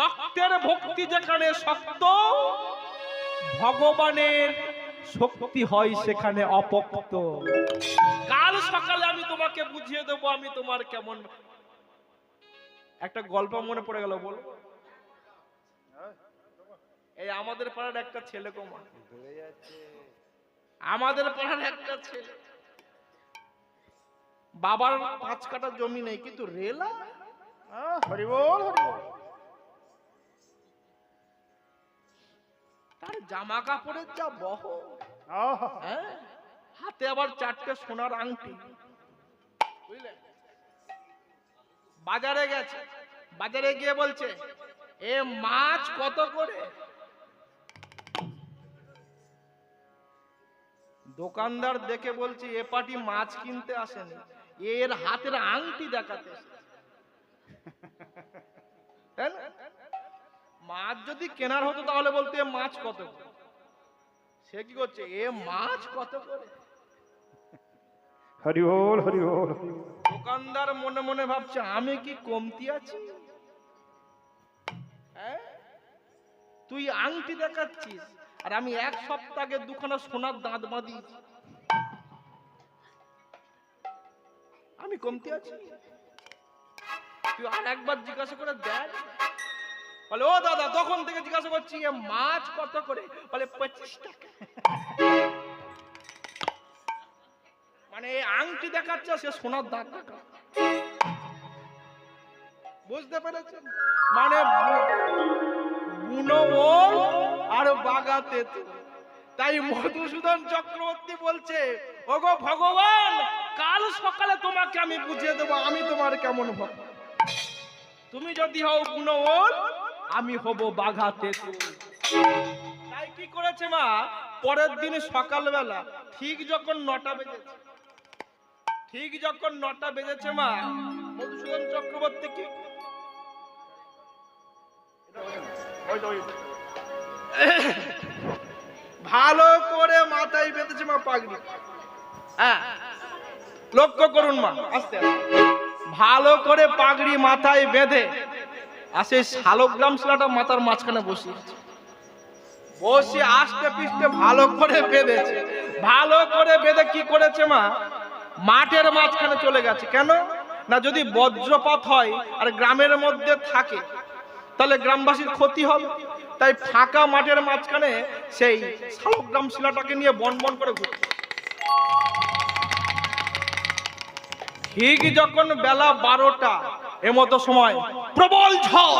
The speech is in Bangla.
শক্তের ভক্তি যেখানে শক্ত, ভগবানের শক্তি হয় সেখানে অপোক্ত। কাল সকালে আমি তোমাকে বুঝিয়ে দেবো আমি তোমার কেমন। একটা গল্প মনে পড়ে গেল, বল। এই আমাদের পাড়ার একটা ছেলে, আমাদের পাড়ার একটা ছেলে, বাবার 5 কাঠা জমি নেই, কিন্তু রেলা। হরিবল হরিবল। তার জামা কাপড়ের যা বহ, হাতে আবার 4টে সোনার আংটি, বুঝলে। বাজারে গেছে, বাজারে গিয়ে বলছে এ মাছ কত করে? দোকানদার দেখে বলছে এ পাটি মাছ কিনতে আসেনি, এর হাতের আংটি দেখাতে। মাছ যদি কেনার হতো তাহলে বলতে এ মাছ কত? সে কি করছে, এ মাছ কত করে? হরি বল হরি বল। দোকানদার মনে মনে ভাবছে আমি কি কমতি আছি? তুই আংটি দেখাচ্ছিস আর আমি 1 সপ্তাহ আগে 2খানা সোনার দাঁত বাঁধিয়েছি, আমি কমতি আছি? তুই আর একবার জিজ্ঞাসা করে দেখ। বলে ও দাদা, তখন থেকে জিজ্ঞাসা করছি এ মাছ কত করে? বলে 25 টাকা। মানে এই আংটি দেখাচ্ছে, সে সোনার দাঁত দেখা। বুঝতে পেরেছেন? মানে বুনো ওল আর বাগাতে। তাই মধুসূদন চক্রবর্তী বলছে ওগো ভগবান, কাল সকালে তোমাকে আমি বুঝিয়ে দেবো আমি তোমার কেমন ভক্ত। তুমি যদি হও বুনো ওল, আমি হব বাঘাতে। তাই কি করেছে মা, পরের দিন সকালবেলা ঠিক যখন 9টা বেজেছে, ঠিক যখন 9টা বেজেছে মা, মধুসূদন চক্রবর্তী কি ভালো করে মাথায় বেঁধেছে মা পাগড়ি। হ্যাঁ, লক্ষ্য করুন মা, আস্তে আস্তে ভালো করে পাগড়ি মাথায় বেঁধে আর সেই শালগ্রাম শিলাটা মাথার মাঝখানে বসিয়েছে। বসে আস্তে পিস্তে ভালো করে বেঁধেছে। ভালো করে বেঁধে কি করেছে মা, মাঠের মাঝখানে চলে গেছে। কেন না, যদি বজ্রপাত হয় আর গ্রামের মধ্যে থাকে তাহলে গ্রামবাসীর ক্ষতি হবে। তাই ফাঁকা মাঠের মাঝখানে সেই শালগ্রাম শিলাটাকে নিয়ে বন বন করে ঘুরছে। ঠিক যখন বেলা 12টা এমতো সময় প্রবল ঝড়,